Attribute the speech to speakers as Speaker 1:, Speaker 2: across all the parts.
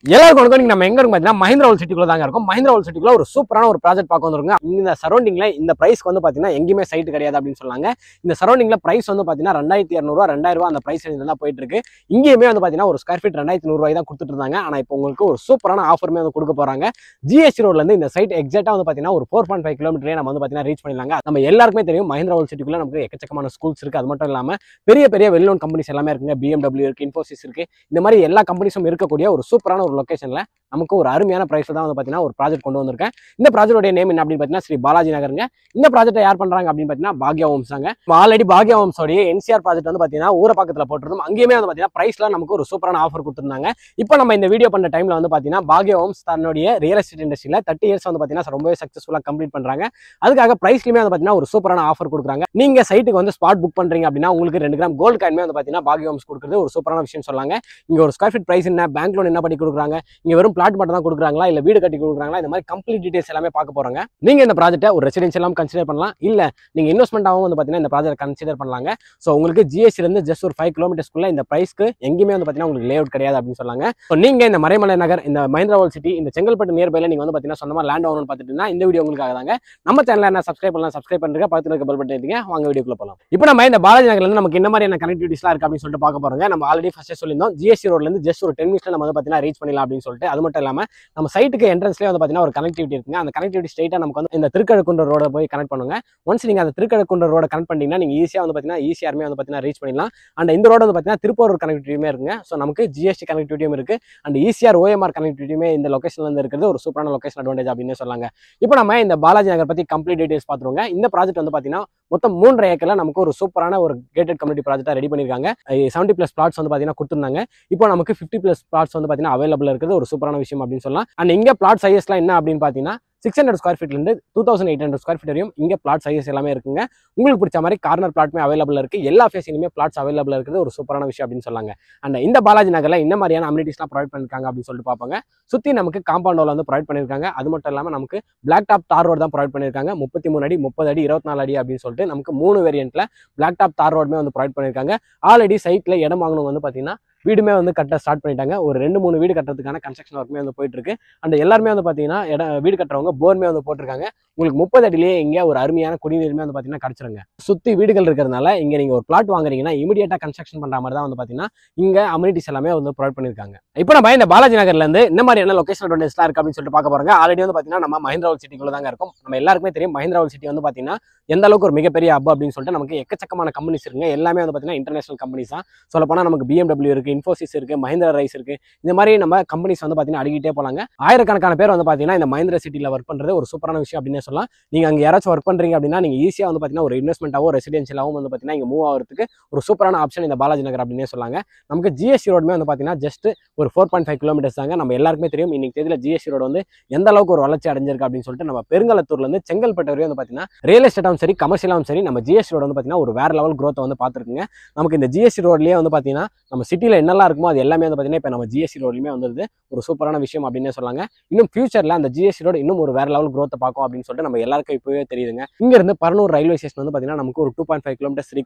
Speaker 1: எல்லாருக்கும் வணக்கம். நம்ம எங்க இருக்கு பாத்தீங்கன்னா மஹிந்திரா வேர்ல்ட் சிட்டிக்குள்ள தாங்க இருக்கும். மஹிந்திரா வேர்ல்ட் சிட்டிக்குள்ள ஒரு சூப்பரான ஒரு ப்ராஜெக்ட் பார்க்க வந்துருங்க. இந்த சரௌண்டிங்ல இந்த பிரைஸ்க்கு வந்து பாத்தீங்கன்னா எங்கேயுமே சைட் கிடையாது அப்படின்னு சொன்னாங்க. இந்த சரௌண்டிங்ல பிரைஸ் வந்து பாத்தீங்கன்னா 2200 ரூபா 2000 அந்த பிரைஸ் தான் போயிட்டு இருக்கு. இங்கேயுமே வந்து பாத்தீங்கன்னா ஒரு ஸ்கொயர் ஃபீட் 2100 ரூபாய் தான் கொடுத்துட்டு இருந்தாங்க. ஆனா இப்போ உங்களுக்கு ஒரு சூப்பரான ஆஃபருமே வந்து கொடுக்க போறாங்க. ஜிஎஸ்டி ரோட்ல இருந்து இந்த சைட் எக்ஸாக்டா வந்து பாத்தீங்கன்னா ஒரு 4.5 கிலோமீட்டரே நம்ம வந்து பாத்தீங்கன்னா ரீச் பண்ணிடலாங்க. நம்ம எல்லாருக்குமே தெரியும் மஹிந்திரா வேர்ல்ட் சிட்டிக்குள்ள நமக்கு எக்கச்சக்கமான ஸ்கூல்ஸ் இருக்கு. அது மட்டும் இல்லாம பெரிய பெரிய வெல் நோன் கம்பெனிஸ் எல்லாமே இருக்குங்க. BMW இருக்கு, இன்ஃபோசிஸ் இருக்கு. இந்த மாதிரி எல்லா கம்பெனிஸும் இருக்கக்கூடிய ஒரு சூப்பரான ஒரு லொகேஷன்ல நமக்கு ஒரு அருமையான பிரைஸ்ல தான் வந்து பாத்தீங்கன்னா ஒரு ப்ராஜெக்ட் கொண்டு வந்திருக்கேன். இந்த ப்ராஜெக்டோட நேம் என்ன அப்படின்னு பாத்தீங்கன்னா ஸ்ரீ பாலாஜி நகருங்க. இந்த ப்ராஜெக்ட்டை யார் பண்றாங்க அப்படின்னு பாத்தீங்கன்னா பாக்யா ஹோம்ஸ் தாங்க. ஆல்ரெடி பாக்யா ஹோம்ஸோட என்சிஆர் ப்ராஜெக்ட் வந்து பாத்தீங்கன்னா ஊரப்பாக்கத்துல போட்டிருந்தோம். அங்கேயுமே வந்து பாத்தீங்கன்னா பிரைஸ்ல நமக்கு ஒரு சூப்பரான ஆஃபர் கொடுத்திருந்தாங்க. இப்போ நம்ம இந்த வீடியோ பண்ண டைம்ல வந்து பாத்தீங்கன்னா பாக்யா ஹோம்ஸ் தன்னுடைய ரியல் எஸ்டேட் இண்டஸ்ட்ரியில 30 இயர்ஸ் வந்து பாத்தீங்கன்னா ரொம்பவே சக்சஸ்ஃபுல்லா கம்ப்ளீட் பண்றாங்க. அதுக்காக பிரைஸ்லயுமே வந்து பாத்தீங்கன்னா ஒரு சூப்பரான ஆஃபர் கொடுக்குறாங்க. நீங்க சைட்டுக்கு வந்து ஸ்பாட் புக் பண்றீங்க அப்படின்னா உங்களுக்கு 2 கிராம் கோல்டு காயின்மே வந்து பாத்தீங்கன்னா பாக்யா ஹோம்ஸ் கொடுக்குறது ஒரு சூப்பரான விஷயம் சொல்லாங்க. இங்க ஒரு ஸ்கொயர் ஃபீட் பிரைஸ் என்ன, பேங்க் லோன் என்ன பண்ணி கொடுக்குறாங்க, இங்க வெறும் பிளாட் மட்டும் தான் கொடுக்குறாங்க இல்ல வீடு கட்டி கொடுக்குறாங்களா, இந்த மாதிரி கம்ப்ளீட் டீடைல்ஸ் எல்லாமே பார்க்க போறாங்க. நீங்க இந்த ப்ராஜெக்ட்டை ஒரு ரெசிடென்ஷியலாவும் கன்சிடர் பண்ணலாம், இல்ல நீங்க இன்வெஸ்ட்மெண்டாவும் வந்து பாத்தீங்கன்னா இந்த ப்ராஜெக்ட் கன்சிடர் பண்ணலாங்க. சோ உங்களுக்கு ஜிஎஸ்டி இருந்து ஜஸ்ட் ஒரு 5 கிலோமீட்டர்ஸ்க்குள்ள இந்த பிரைஸ்க்கு எங்கேயுமே வந்து பாத்தீங்கன்னா உங்களுக்கு லே அவுட் கிடையாது அப்படின்னு சொன்னாங்க. ஸோ நீங்க இந்த மறைமலை நகர், இந்த மஹிந்திரா வேர்ல்ட் சிட்டி, இந்த செங்கல்பட்டு நியர்பைல நீங்க வந்து பாத்தீங்கன்னா சொந்தமா லேண்ட் வாங்கணும்னு பார்த்துட்டீங்கன்னா இந்த வீடியோ உங்களுக்காக தாங்க. நம்ம சேனல் என்ன சப்ஸ்கிரைப் பண்ணலாம், சப்ஸ்கிரைப் பண்ணுங்க, பக்கத்துல இருக்க பெல் பட்டன் எடுங்க, வாங்க வீடியோக்குள்ள போலாம். இப்போ நம்ம இந்த பாலாஜி நகர்ல இருந்து நமக்கு என்ன மாதிரியான கனெக்டிவிட்டிஸ்லாம் இருக்கு அப்படின்னு சொல்லிட்டு பார்க்க போறோங்க. நம்ம ஆல்ரெடி ஃபர்ஸ்ட் சொல்லியிருந்தோம் ஜிஎஸ்டி ரோட்ல இருந்து ஜஸ்ட் ஒரு 10 மினிட்ஸ்ல நம்ம வந்து பாத்தீங்கன்னா ரீச் பண்ணலாம் அப்படின்னு சொல்லிட்டு. அது மட்டும் இல்லாம நம்ம சைட்டுக்கு என்ட்ரன்ஸ்லேயே வந்து பாத்தீங்கன்னா ஒரு கனெக்டிவிட்டி இருக்குங்க. அந்த கனெக்டிவிட்டி ஸ்ட்ரைட்டா நமக்கு வந்து இந்த திருக்கழுக்குன்ற ரோட போய் கனெக்ட் பண்ணுங்க. ஒன்ஸ் நீங்க அந்த திருக்கழுக்குன்ற ரோட கனெக்ட் பண்ணீங்கன்னா நீங்க ஈஸியா வந்து பாத்தீங்கன்னா ஈஸியாருமே வந்து பாத்தீங்கன்னா ரீச் பண்ணிடலாம். அண்ட் இந்த ரோடு வந்து பாத்தீங்கன்னா திருப்பூர் கனெக்டிவிட்டியுமே இருக்குங்க. ஸோ நமக்கு ஜிஎஸ்டி கனெக்டிவிட்டியும் இருக்கு அண்ட் ஈஸிஆர் ஓஎம்ஆர் கனெக்டிவிட்டியுமே இந்த லொகேஷன்ல இருந்து இருக்கிறது ஒரு சூப்பரான லொகேஷன் அட்வான்டேஜ் அப்படின்னு சொல்லாங்க. இப்போ நம்ம இந்த பாலாஜி நகர் பத்தி கம்ப்ளீட் டீடைல்ஸ் பார்த்துருவோங்க. இந்த ப்ராஜெக்ட் வந்து பாத்தீங்கன்னா மொத்தம் 3 ஏக்கர்ல நமக்கு ஒரு சூப்பரான ஒரு கேட்டட் கம்யூனிட்டி ப்ராஜெக்டா ரெடி பண்ணிருக்காங்க. 70+ பிளாட்ஸ் வந்து பாத்தீங்கன்னா கொடுத்துருந்தாங்க. இப்போ நமக்கு 50+ பிளாட்ஸ் வந்து பாத்தீங்கன்னா அவைலபிள் இருக்கிறது ஒரு சூப்பரான விஷயம் அப்படின்னு சொல்லலாம். அண்ட் இங்க பிளாட் சைஸ்லாம் என்ன அப்படின்னு பாத்தீங்கன்னா 600 ஸ்கொயர் ஃபீட்ல இருந்து 2800 ஸ்கொயர் ஃபீட் வரையும் இங்க பிளாட் சைஸ் எல்லாமே இருக்குங்க. உங்களுக்கு பிடிச்ச மாதிரி கார்னர் பிளாட்மே அவைலபிள் இருக்கு. எல்லா ஃபேஸிலுமே பிளாட்ஸ் அவைலபிள் இருக்குது ஒரு சூப்பரான விஷயம் அப்படின்னு சொல்லாங்க. அண்ட் இந்த பாலாஜி நகர்ல இந்த மாதிரியான அம்யூனிட்டிஸ்லாம் ப்ரொவைட் பண்ணிருக்காங்க அப்படின்னு சொல்லிட்டு பார்ப்பாங்க. சுத்தி நமக்கு காம்பவுண்ட் வால் வந்து ப்ரொவைட் பண்ணிருக்காங்க. அது மட்டும் இல்லாம நமக்கு பிளாக் டாப் தார் ரோடு தான் ப்ரொவைட் பண்ணிருக்காங்க. 33 அடி, 30 அடி, 24 அடி அப்படின்னு சொல்லிட்டு நமக்கு 3 வேரியன்ட்ல பிளாக் டாப் தார் ரோடுமே வந்து ப்ரொவைட் பண்ணிருக்காங்க. ஆல்ரெடி சைட்ல இடம் வாங்கணும் வந்து பாத்தீங்கன்னா வீடுமே வந்து கட்ட ஸ்டார்ட் பண்ணிட்டாங்க. ஒரு 2-3 வீடு கட்டுறதுக்கான கன்ஸ்ட்ரக்ஷன் ஒர்க்குமே வந்து போயிட்டு இருக்கு. அண்ட் எல்லாருமே வந்து பாத்தீங்கன்னா வீடு கட்டுறவங்க போர்மே வந்து போட்டிருக்காங்க. உங்களுக்கு 30 அடியிலேயே இங்க ஒரு அருமையான குடிநீருமே வந்து பாத்தீங்கன்னா கிடைச்சிருங்க. சுத்தி வீடுகள் இருக்கிறதுனால இங்க நீங்க ஒரு பிளாட் வாங்குறீங்கன்னா இமீடியட்டா கன்ஸ்ட்ரக்ஷன் பண்ற மாதிரி தான் வந்து பாத்தீங்கன்னா இங்க அம்யூனிட்டிஸ் எல்லாமே வந்து ப்ரொவைட் பண்ணிருக்காங்க. இப்போ நம்ம இந்த பாலாஜி நகர்ல இருந்து இந்த மாதிரியான லொகேஷன் அட்வான்டேஜ்லாம் இருக்கு அப்படின்னு சொல்லிட்டு பார்க்க போறாங்க. ஆல்ரெடி வந்து பாத்தீங்கன்னா நம்ம மஹிந்திரா வேர்ல்ட் சிட்டிக்குள்ள தாங்க இருக்கும். நம்ம எல்லாருக்குமே தெரியும் மஹிந்திரா வேர்ல்ட் சிட்டி வந்து பாத்தீங்கன்னா எந்த அளவுக்கு ஒரு மிகப்பெரிய ஹப் அப்படின்னு சொல்லிட்டு நமக்கு எக்கச்சக்கமான கம்பெனிஸ் இருக்குங்க. எல்லாமே வந்து பாத்தீங்கன்னா இன்டர்நேஷனல் கம்பெனிஸ் தான். சொல்ல போனா நமக்கு BMW இருக்கு, இன்ஃபோசிஸ் இருக்கு, மஹிந்திரா ரைஸ் இருக்கு. இந்த மாதிரி நம்ம கம்பெனிஸ் வந்து பாத்தீங்கன்னா அடிக்கிட்டே போலாங்க. ஆயிரக்கணக்கான பேர் வந்து பாத்தீங்கன்னா இந்த மஹிந்திரா சிட்டில ஒர்க் பண்றது ஒரு சூப்பரான விஷயம் அப்படின்னு சொல்லலாம். நீங்க அங்க யாராச்சும் ஒர்க் பண்றீங்க அப்படின்னா நீங்க ஈஸியா வந்து பாத்தீங்கன்னா ஒரு இன்வெஸ்ட்மெண்டாவோ ரெசிடென்ஷியலாவும் வந்து பாத்தீங்கன்னா இங்க மூவ் ஆகிறதுக்கு ஒரு சூப்பரான ஆப்ஷன் இந்த பாலாஜி நகர் அப்படின்னே சொல்லாங்க. நமக்கு ஜிஎஸ்டி ரோடுமே வந்து பாத்தீங்கன்னா ஜஸ்ட் ஒரு 4.5 கிலோமீட்டர்ஸ் தாங்க. நம்ம எல்லாருக்குமே தெரியும் இன்னைக்கு தேதியில ஜிஎஸ்டி ரோடு வந்து எந்த அளவுக்கு ஒரு வளர்ச்சி அடைஞ்சிருக்கு அப்படின்னு சொல்லிட்டு நம்ம பெருங்கலத்தூர்ல இருந்து செங்கல்பட்டு வரையும் வந்து பாத்தீங்கன்னா ரியல் எஸ்டேட்டாவும் சரி கமர்ஷியலாவும் சரி நம்ம ஜிஎஸ்டி ரோடு வந்து பாத்தீங்கன்னா ஒரு வேற லெவல் growth வந்து பார்த்துருக்குங்க. நமக்கு இந்த ஜிஎஸ்டி ரோட்லயே வந்து பாத்தீங்கன்னா நம்ம சிட்டில என்னெல்லாம் இருக்குமோ அது எல்லாமே வந்து பாத்தீங்கன்னா இப்போ நம்ம ஜிஎஸ்டி ரோட்லயுமே வந்துருது ஒரு சூப்பரான விஷயம் அப்படின்னே சொல்லாங்க. இன்னும் ஃபியூச்சர்ல அந்த ஜிஎஸ்டி ரோடு இன்னும் ஒரு வேற லெவல் growth பார்க்கும் அப்படின்னு சொல்லிட்டு நம்ம எல்லாருக்கும் இப்பவே தெரியுதுங்க. இங்க இருந்து பர்னூர் ரயில்வே ஸ்டேஷன் வந்து பாத்தீங்கன்னா நமக்கு ஒரு 2.5 கிலோமீட்டர்ஸ் 3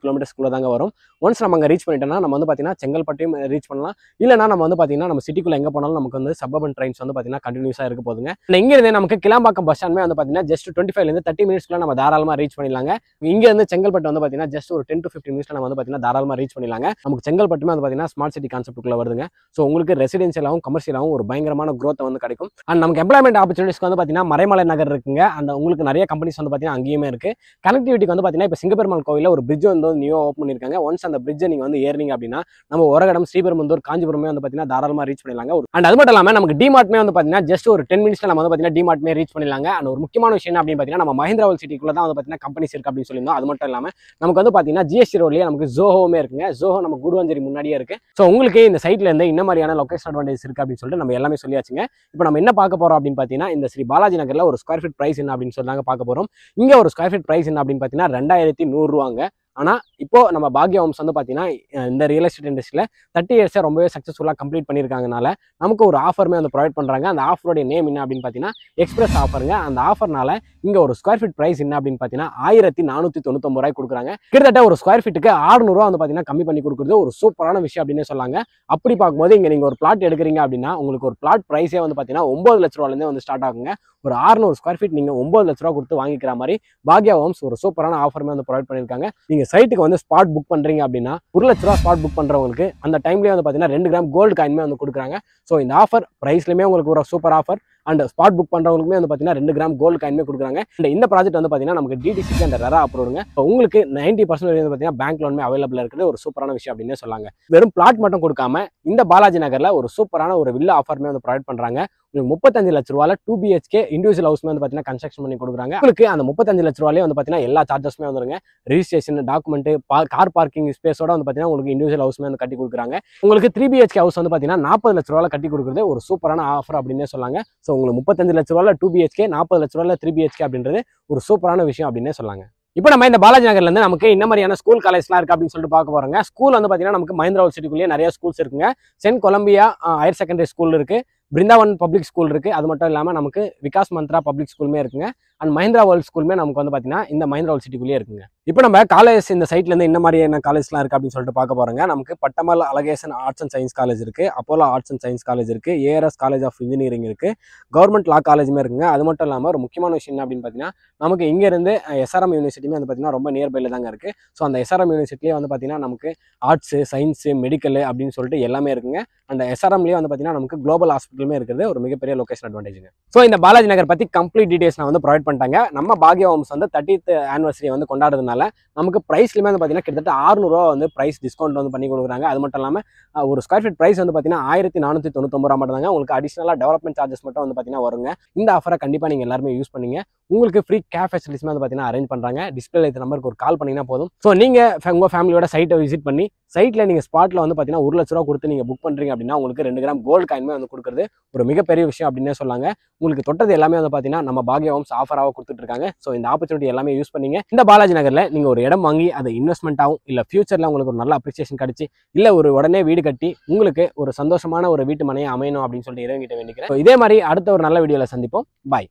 Speaker 1: கிலோமீட்டர்ஸ்க்குள்ள தாங்க வரும். ஒன்ஸ் நம்ம அங்க ரீச் பண்ணிட்டோம்னா நம்ம வந்து பாத்தீங்கன்னா செங்கல்பட்டையும் ரீச் பண்ணலாம். இல்லைன்னா நம்ம வந்து பாத்தீங்கன்னா நம்ம சிட்டிக்குள்ள எங்க போனாலும் நமக்கு வந்து சபர்பன் ட்ரெயின்ஸ் வந்து பாத்தீங்கன்னா கண்டினியூஸா இருக்க போதுங்க. இங்க இருந்து நமக்கு கிளாம்பாக்கம் பஸ் ஸ்டாண்ட்மே வந்து பாத்தீங்கன்னா ஜஸ்ட் 25 ல இருந்து 30 மினிட்ஸ்க்குள்ள நம்ம தாராளமா ரீச் பண்ணிடலாங்க. இங்க இருந்து செங்கல்பட்டு வந்து பாத்தீங்கன்னா ஜஸ்ட் ஒரு 10 to 15 மினிட்ஸ்ல நம்ம வந்து பாத்தீங்கன்னா தாராளமா ரீச் பண்ணிடலாங்க. நமக்கு செங்கல்பட்டுமே வந்து பாத்தீங்கன்னா ஸ்மார்ட் சிட்டி கான்செப்ட்டுக்குள்ள வருதுங்க. ஸோ உங்களுக்கு ரெசிடென்ஷியலாகவும் கமர்ஷியலாகவும் ஒரு பயங்கரமான growth வந்து கிடைக்கும். அண்ட் நமக்கு எம்ப்ளாய்மெண்ட் ஆப்பர்ச்சுனிட்டிஸ்க்கு வந்து பாத்தீங்கன்னா மறைமலை நகர் இருக்குங்க. அந்த உங்களுக்கு நிறைய கம்பெனிஸ் வந்து பாத்தீங்கன்னா அங்கேயுமே இருக்கு. கனெக்டிவிட்டிக்கு வந்து பாத்தீங்கன்னா இப்போ சிங்கப்பெருமாள் கோயில ஒரு பிரிட்ஜ் வந்து நியூ ஓப்பன் பண்ணிருக்காங்க. ஒன்ஸ் அந்த பிரிட்ஜை நீங்க வந்து ஏறினீங்க அப்படின்னா நம்ம ஒரகடம், ஸ்ரீபெரும்புதூர், காஞ்சிபுரமே வந்து பாத்தீங்கன்னா தாராளமா ரீச் பண்ணிடலாங்க. அண்ட் அது மட்டும் இல்லாம நமக்கு டிமார்ட்மே வந்து பாத்தீங்கன்னா ஜஸ்ட் ஒரு 10 மினிட்ஸ்ல நம்ம வந்து பாத்தீங்கன்னா டிமார்ட்மே ரீச் பண்ணிடலாங்க. அண்ட் ஒரு முக்கியமான விஷயம் என்ன அப்படின்னு பாத்தீங்கன்னா நம்ம மஹிந்திரா வேர்ல்ட் சிட்டிக்குள்ள தான் வந்து பாத்தீங்கன்னா கம்பெனிஸ் இருக்கு அப்படின்னு சொல்லியிருந்தோம். அது மட்டும் இல்லாம நமக்கு வந்து பாத்தீங்கன்னா ஜிஎஸ்டி ரோட்லயே நமக்கு ஜோஹோவுமே இருக்குங்க. ஜோஹோ நம்ம குடுவாஞ்சேரி முன்னாடியே இருக்கு. ஸோ உங்களுக்கு இந்த சைட்ல இருந்து இந்த மாதிரியான லொகேஷன் அட்வான்டேஜ் இருக்கு அப்படின்னு சொல்லிட்டு நம்ம எல்லாமே சொல்லியாச்சுங்க. இப்போ நம்ம என்ன பார்க்க போறோம் அப்படின்னு பாத்தீங்கன்னா இந்த ஸ்ரீ பாலாஜி நகர்ல ஒரு ஸ்கொயர் ஃபீட் பிரைஸ் என்ன அப்படின்னு சொன்னாங்க பார்க்க போறோம். இங்க ஒரு ஸ்கொயர் ஃபீட் பிரைஸ் என்ன அப்படின்னு பாத்தீங்கன்னா 2100 ரூபாங்க. ஆனால் இப்போ நம்ம பாக்யா ஹோம்ஸ் வந்து பார்த்தீங்கன்னா இந்த ரியல் எஸ்டேட் இண்டஸ்ட்ரியில் 30 இயர்ஸை ரொம்பவே சக்ஸஸ்ஃபுல்லாக கம்ப்ளீட் பண்ணியிருக்காங்கனால நமக்கு ஒரு ஆஃபருமே வந்து ப்ரொவைட் பண்ணுறாங்க. அந்த ஆஃபருடைய நேம் என்ன அப்படின்னு பார்த்தீங்கன்னா எக்ஸ்பிரஸ் ஆஃபருங்க. அந்த ஆஃபர்னால இங்கே ஒரு ஸ்கொயர் ஃபீட் ப்ரைஸ் என்ன அப்படின்னு பார்த்தீங்கன்னா 1499 ரூபாய் கொடுக்குறாங்க. கிட்டத்தட்ட ஒரு ஸ்கொயர் ஃபீட்டுக்கு 600 ரூபா வந்து பார்த்தீங்கன்னா கம்மி பண்ணி கொடுக்குறது ஒரு சூப்பரான விஷயம் அப்படின்னு சொல்லாங்க. அப்படி பார்க்கும்போது இங்கே நீங்கள் ஒரு பிளாட் எடுக்கிறீங்க அப்படின்னா உங்களுக்கு ஒரு பிளாட் ப்ரைஸே வந்து பார்த்தீங்கன்னா 9 லட்ச ரூபாலேருந்தே வந்து ஸ்டார்ட் ஆகுங்க. ஒரு 600 ஸ்கொயர் ஃபீட் நீங்கள் 9 லட்ச ரூபா கொடுத்து வாங்கிக்கிற மாதிரி பாக்யா ஹோம்ஸ் ஒரு சூப்பரான ஆஃபருமே வந்து ப்ரொவைட் பண்ணியிருக்காங்க. நீங்கள் சைட்டுக்கு வந்து ஸ்பாட் புக் பண்ணுறீங்க அப்படின்னா 1 லட்ச ரூபா ஸ்பாட் புக் பண்ணுறவங்களுக்கு அந்த டைம்லேயே வந்து பார்த்தீங்கன்னா 2 கிராம் கோல்டு காயின்மே வந்து கொடுக்குறாங்க. ஸோ இந்த ஆஃபர் ப்ரைஸ்லையுமே உங்களுக்கு ஒரு super offer and spot book பண்ணுறவங்களுக்குமே வந்து பார்த்தீங்கன்னா 2 கிராம் கோல்டு காயின்மே கொடுக்குறாங்க. இந்த ப்ராஜெக்ட் வந்து பார்த்தீங்கன்னா நமக்கு டிடிசிக்கு அந்த ரெரா அப்ரூவ்ங்க. உங்களுக்கு 90% வந்து பார்த்தீங்கன்னா பேங்க் லோனுமே அவைலபிள் இருக்குது. ஒரு சூப்பரான விஷயம் அப்படின்னு சொல்லாங்க. வெறும் பிளாட் மட்டும் கொடுக்காம இந்த பாலாஜி நகரில் ஒரு சூப்பரான ஒரு வில்லா ஆஃபருமே வந்து ப்ரொவைட் பண்ணுறாங்க. 35 லட்ச ரூபாயில 2 BHK இண்டிவிஜுவல் ஹவுஸ்மே வந்து பார்த்தீங்கன்னா கன்ஸ்ட்ரக்ஷன் பண்ணி கொடுக்குறாங்க. உங்களுக்கு அந்த 35 லட்ச ரூபாயிலே வந்து பார்த்தீங்கன்னா எல்லா சார்ஜஸ்மே வந்துருங்க. ரெஜிஸ்ட்ரேஷன், டாக்குமெண்ட், கார் பார்க்கிங் ஸ்பேஸோட வந்து பார்த்தீங்கன்னா உங்களுக்கு இண்டிவிஜுவல் ஹவுஸ்மே வந்து கட்டி கொடுக்குறாங்க. உங்களுக்கு 3 BHK ஹவுஸ் வந்து பார்த்தீங்கன்னா 40 லட்ச ரூபாயில கட்டி கொடுக்குறது ஒரு சூப்பரான ஆஃபர் அப்படின்னே சொல்லாங்க. ஸோ உங்களுக்கு 35 லட்ச ரூபாயில 2 BHK, 40 லட்ச ரூபாயில 3 BHK அப்படின்றது ஒரு சூப்பரான விஷயம் அப்படின்னே சொல்லாங்க. இப்போ நம்ம இந்த பாலாஜி நகர்ல இருந்து நமக்கு என்ன மாதிரியான ஸ்கூல் காலேஜ்லாம் இருக்கு அப்படின்னு சொல்லிட்டு பார்க்க போறோங்க. ஸ்கூல் வந்து பார்த்தீங்கன்னா நமக்கு மஹிந்திரா யூனிவர்சிட்டிக்குள்ளேயே நிறைய ஸ்கூல்ஸ் இருக்குங்க. Saint Columbia higher secondary school இருக்கு, பிருந்தாவன் பப்ளிக் ஸ்கூல் இருக்கு. அது மட்டும் இல்லாமல் நமக்கு விகாஸ் மந்த்ரா பப்ளிக் ஸ்கூலுமே இருக்குங்க. அண்ட் மஹிந்திரா வேர்ல்ட் ஸ்கூலுமே நமக்கு வந்து பார்த்தீங்கன்னா இந்த மஹிந்திரா யூனிவர்சிட்டிக்குள்ளேயே இருக்குங்க. இப்போ நம்ம காலேஜ் இந்த சைட்ல இருந்து என்ன மாதிரியான காலேஜ்லாம் இருக்கு அப்படின்னு சொல்லிட்டு பார்க்க போறோங்க. நமக்கு Pattamal Alagesan arts and science college இருக்கு, Apollo arts and science college இருக்கு, ஏஆர்எஸ் காலேஜ் ஆஃப் இன்ஜினியரிங் இருக்கு, கவர்மெண்ட் லா காலேஜுமே இருக்குங்க. அது மட்டும் இல்லாமல் ஒரு முக்கியமான விஷயம் என்ன அப்படின்னு பார்த்தீங்கன்னா நமக்கு இங்க இருந்து SRM யூனிவர்சிட்டியுமே வந்து பார்த்தீங்கன்னா ரொம்ப நியர்பைல தாங்க இருக்கு. ஸோ அந்த SRM யூனிவர்சிட்டிலேயே வந்து பார்த்தீங்கன்னா நமக்கு ஆர்ட்ஸ், சயின்ஸ், மெடிக்கல் அப்படின்னு சொல்லிட்டு எல்லாமே இருக்குங்க. அந்த SRMலேயே வந்து பார்த்தீங்கன்னா நமக்கு குளோபல் ஹாஸ்பிட்டலுமே இருக்குது. ஒரு மிகப்பெரிய லொகேஷன் அட்வான்டேஜுங்க. ஸோ இந்த பாலாஜி நகர் பற்றி கம்ப்ளீட் டீடைல்ஸ் நான் வந்து ப்ரொவைட் பண்ணிட்டாங்க. நம்ம பாக்யா ஹோம்ஸ் வந்து 30th ஆனிவர்சரி வந்து கொண்டாடுறதுனால நமக்கு ப்ரைஸ்லையுமே வந்து பார்த்தீங்கன்னா கிட்டத்தட்ட 600 ரூபா வந்து ப்ரைஸ் டிஸ்கவுண்ட் வந்து பண்ணி கொடுக்குறாங்க. அது மட்டும் இல்லாமல் ஒரு ஸ்கொயர் ஃபீட் ப்ரைஸ் வந்து பார்த்தீங்கன்னா 1499 ரூபா மட்டும் தாங்க. உங்களுக்கு அடிஷனலாக டெவலப்மெண்ட் சார்ஜஸ் மட்டும் வந்து பார்த்தீங்கன்னா வருங்க. இந்த ஆஃபரை கண்டிப்பாக நீங்கள் எல்லாருமே யூஸ் பண்ணீங்க. உங்களுக்கு ஃப்ரீ கேப் ஃபெசிலிட்டிஸ்மே வந்து பார்த்தீங்கன்னா அரேஞ்ச் பண்ணுறாங்க. டிஸ்பிளே இந்த நம்பருக்கு ஒரு கால் பண்ணிங்கன்னா போதும். ஸோ நீங்கள் உங்கள் ஃபேமிலியோட சைட்டை விசிட் பண்ணி சைட்டில் நீங்கள் ஸ்பாட்டில் வந்து பார்த்தீங்கன்னா 1 லட்ச ரூபா கொடுத்து நீங்கள் புக் பண்ணுறீங்க அப்படின்னா உங்களுக்கு 2 கிராம் கோல்டு காயின்மே வந்து கொடுக்குறது ஒரு மிகப்பெரிய விஷயம் அப்படின்னே சொல்லாங்க. உங்களுக்கு தொட்டது எல்லாமே வந்து பார்த்தீங்கன்னா நம்ம பாக்யா ஹோம்ஸ் ஆஃபராக கொடுத்துட்டு இருக்காங்க. ஸோ இந்த ஆப்பர்ச்சுனிட்டி எல்லாமே யூஸ் பண்ணீங்க. இந்த பாலாஜி நகரில் நீங்கள் ஒரு இடம் வாங்கி அதை இன்வெஸ்ட்மெண்ட்டாகவும் இல்லை ஃபியூச்சரில் உங்களுக்கு ஒரு நல்ல அப்ரிசியேஷன் கிடைச்சி இல்லை ஒரு உடனே வீடு கட்டி உங்களுக்கு ஒரு சந்தோஷமான ஒரு வீட்டு மனையை அமையணும் அப்படின்னு சொல்லிட்டு இறைவன்கிட்ட வேண்டிக்கிறேன். இதே மாதிரி அடுத்த ஒரு நல்ல வீடியோவில் சந்திப்போம். பாய்.